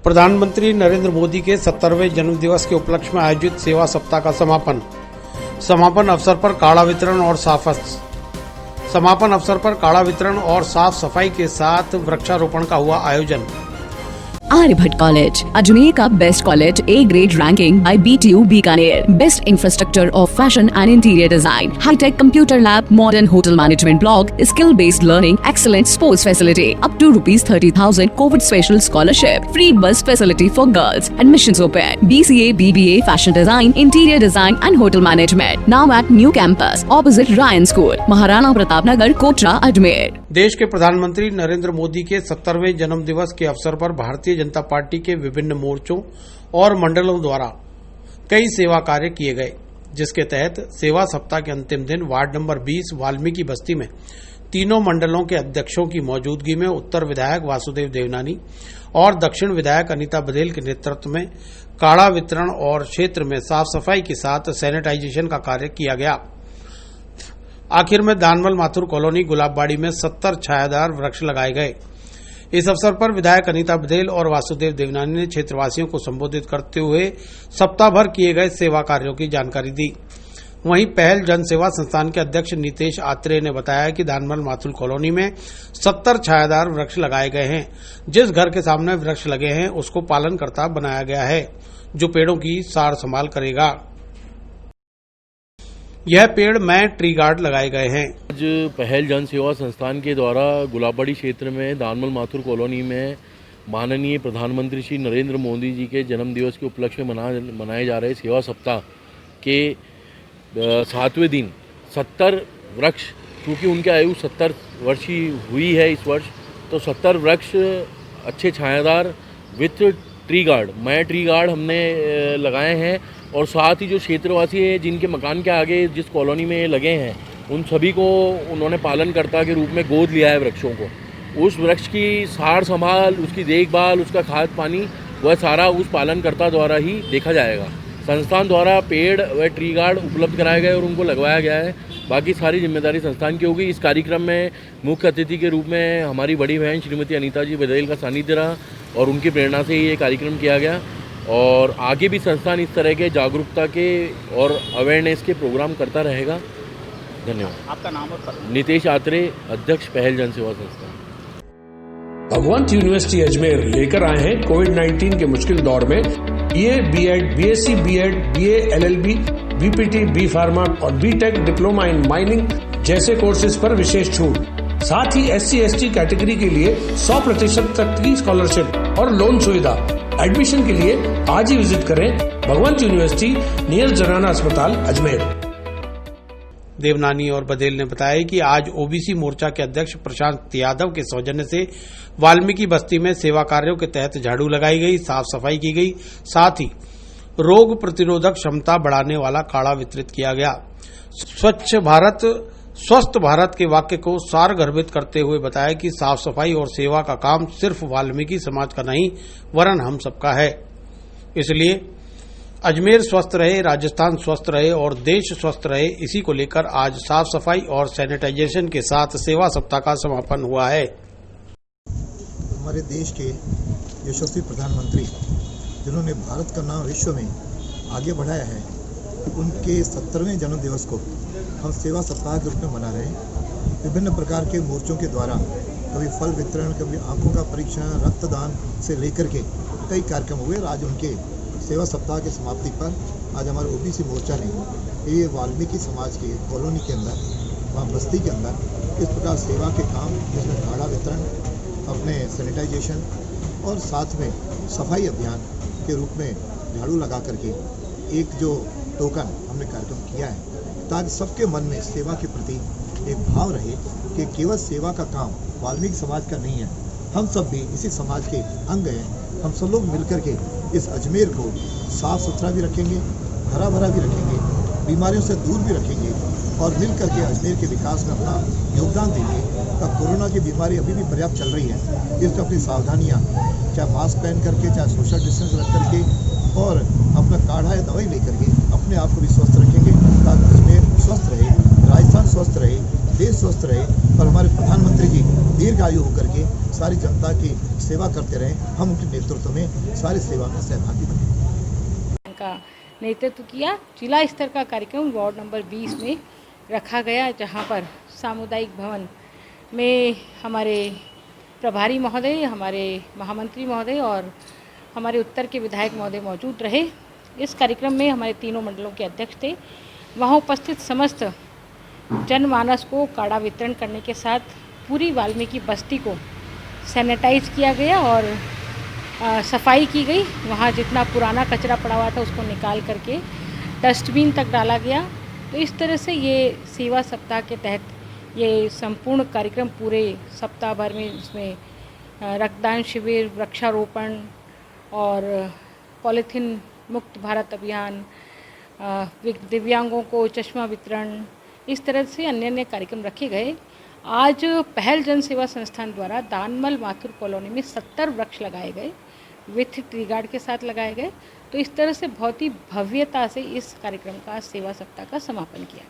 प्रधानमंत्री नरेंद्र मोदी के 70वें जन्मदिवस के उपलक्ष्य में आयोजित सेवा सप्ताह का समापन अवसर पर काढ़ा वितरण और साफ सफाई के साथ वृक्षारोपण का हुआ आयोजन। आर्यभट्ट कॉलेज, अजमेर का best college, A grade ranking by BTU Bikaner, best infrastructure of fashion and interior design, hi-tech computer lab, modern hotel management block, skill based learning, excellent sports facility, up to ₹30,000 covid special scholarship, free bus facility for girls, admissions open, BCA, BBA, fashion design, interior design and hotel management, now at new campus opposite Ryan school, Maharana Pratap Nagar, Kotra, Ajmer. देश के प्रधानमंत्री नरेंद्र मोदी के 70वें जन्म दिवस के अवसर पर Bharatiya Janata party के विभिन्न मोर्चों और मंडलों द्वारा कई सेवा कार्य किए गए, जिसके तहत सेवा सप्ताह के अंतिम दिन वार्ड नंबर 20 वाल्मीकि बस्ती में तीनों मंडलों के अध्यक्षों की मौजूदगी में उत्तर विधायक वासुदेव देवनानी और दक्षिण विधायक अनीता बघेल के नेतृत्व में काढ़ा वितरण और क्षेत्र में साफ सफाई के साथ सैनिटाइजेशन का कार्य किया गया। आखिर में दानमल माथुर कॉलोनी गुलाबबाड़ी में 70 छायादार वृक्ष लगाए गए। इस अवसर पर विधायक अनीता बघेल और वासुदेव देवनानी ने क्षेत्रवासियों को संबोधित करते हुए सप्ताह भर किए गए सेवा कार्यों की जानकारी दी। वहीं पहल जन सेवा संस्थान के अध्यक्ष नीतेश आत्रेय ने बताया कि दानमल माथुर कॉलोनी में 70 छायादार वृक्ष लगाए गए हैं। जिस घर के सामने वृक्ष लगे हैं उसको पालनकर्ता बनाया गया है, जो पेड़ों की सार संभाल करेगा। यह पेड़ में ट्री गार्ड लगाए गए हैं। आज पहल जन सेवा संस्थान के द्वारा गुलाबबाड़ी क्षेत्र में दानमल माथुर कॉलोनी में माननीय प्रधानमंत्री श्री नरेंद्र मोदी जी के जन्मदिवस के उपलक्ष्य में मनाए जा रहे सेवा सप्ताह के 7वें दिन 70 वृक्ष, क्योंकि उनकी आयु 70 वर्ष ही हुई है इस वर्ष, तो 70 वृक्ष अच्छे छायादार विथ ट्री गार्ड, मैं ट्री गार्ड हमने लगाए हैं। और साथ ही जो क्षेत्रवासी हैं जिनके मकान के आगे जिस कॉलोनी में लगे हैं, उन सभी को उन्होंने पालनकर्ता के रूप में गोद लिया है वृक्षों को। उस वृक्ष की सार संभाल, उसकी देखभाल, उसका खाद पानी, वह सारा उस पालनकर्ता द्वारा ही देखा जाएगा। संस्थान द्वारा पेड़ व ट्री गार्ड उपलब्ध कराए गए और उनको लगवाया गया है। बाकी सारी जिम्मेदारी संस्थान की होगी। इस कार्यक्रम में मुख्य अतिथि के रूप में हमारी बड़ी बहन श्रीमती अनीता जी बघेल का सानिध्य रहा और उनकी प्रेरणा से ही ये कार्यक्रम किया गया। और आगे भी संस्थान इस तरह के जागरूकता के और अवेयरनेस के प्रोग्राम करता रहेगा। धन्यवाद। आपका नाम और नीतेश आत्रेय, अध्यक्ष पहल जन सेवा संस्थान। भगवंत यूनिवर्सिटी अजमेर लेकर आए हैं कोविड-19 के मुश्किल दौर में BA, B.Ed, BSc, B.Ed, BA, LLB, BPT, B pharma और B.Tech डिप्लोमा इन माइनिंग जैसे कोर्सेज पर विशेष छूट। साथ ही SC/ST कैटेगरी के लिए 100% तक की स्कॉलरशिप और लोन सुविधा। एडमिशन के लिए आज ही विजिट करें भगवंत यूनिवर्सिटी नियर जनाना अस्पताल अजमेर। देवनानी और बघेल ने बताया कि आज OBC मोर्चा के अध्यक्ष प्रशांत यादव के सौजन्य से वाल्मीकि बस्ती में सेवा कार्यों के तहत झाड़ू लगाई गई, साफ सफाई की गई, साथ ही रोग प्रतिरोधक क्षमता बढ़ाने वाला काढ़ा वितरित किया गया। स्वच्छ भारत स्वस्थ भारत के वाक्य को सारगर्भित करते हुए बताया कि साफ सफाई और सेवा का काम सिर्फ वाल्मीकि समाज का नहीं वरन हम सबका है। इसलिए अजमेर स्वस्थ रहे, राजस्थान स्वस्थ रहे और देश स्वस्थ रहे, इसी को लेकर आज साफ सफाई और सैनिटाइजेशन के साथ सेवा सप्ताह का समापन हुआ है। हमारे देश के यशस्वी प्रधानमंत्री जिन्होंने भारत का नाम विश्व में आगे बढ़ाया है, उनके 70वें जन्म दिवस को हम सेवा सप्ताह के रूप में मना रहे हैं। विभिन्न प्रकार के मोर्चों के द्वारा कभी फल वितरण, कभी आंखों का परीक्षण, रक्तदान से लेकर के कई कार्यक्रम हुए। आज उनके सेवा सप्ताह के समाप्ति पर आज हमारे OBC मोर्चा ने ये वाल्मीकि समाज के कॉलोनी के अंदर, वहाँ बस्ती के अंदर इस प्रकार सेवा के काम, जिसमें काढ़ा वितरण, अपने सैनिटाइजेशन और साथ में सफाई अभियान के रूप में झाड़ू लगा करके एक जो टोकन हमने कार्यक्रम किया है, ताकि सबके मन में सेवा के प्रति एक भाव रहे कि केवल सेवा का काम वाल्मीकि समाज का नहीं है, हम सब भी इसी समाज के अंग हैं। हम सब लोग मिलकर के इस अजमेर को साफ सुथरा भी रखेंगे, हरा भरा भी रखेंगे, बीमारियों से दूर भी रखेंगे और मिल करके अजमेर के विकास में अपना योगदान देंगे। तब कोरोना की बीमारी अभी भी पर्याप्त चल रही है, इसमें अपनी सावधानियाँ, चाहे मास्क पहन करके, चाहे सोशल डिस्टेंस रख करके और अपना काढ़ा या दवाई लेकर के अपने आप को भी स्वस्थ रखेंगे, ताकि अजमेर स्वस्थ रहे, राजस्थान स्वस्थ रहे, देश स्वस्थ रहे और हमारे प्रधानमंत्री जी दीर्घायु होकर के सारी जनता की सेवा करते रहे। हम उनके नेतृत्व में सारी सेवा में सहभागी बने। का नेतृत्व किया। जिला स्तर का कार्यक्रम वार्ड नंबर 20 में रखा गया, जहां पर सामुदायिक भवन में हमारे प्रभारी महोदय, हमारे महामंत्री महोदय और हमारे उत्तर के विधायक महोदय मौजूद रहे। इस कार्यक्रम में हमारे तीनों मंडलों के अध्यक्ष थे। वहां उपस्थित समस्त जनमानस को काढ़ा वितरण करने के साथ पूरी वाल्मीकि बस्ती को सैनिटाइज किया गया और सफाई की गई। वहाँ जितना पुराना कचरा पड़ा हुआ था उसको निकाल करके डस्टबिन तक डाला गया। तो इस तरह से ये सेवा सप्ताह के तहत ये संपूर्ण कार्यक्रम पूरे सप्ताह भर में इसमें रक्तदान शिविर, वृक्षारोपण और पॉलीथीन मुक्त भारत अभियान, दिव्यांगों को चश्मा वितरण, इस तरह से अन्य अन्य कार्यक्रम रखे गए। आज पहल जन सेवा संस्थान द्वारा दानमल माथुर कॉलोनी में 70 वृक्ष लगाए गए, विथ ट्री गार्ड के साथ लगाए गए। तो इस तरह से बहुत ही भव्यता से इस कार्यक्रम का सेवा सप्ताह का समापन किया।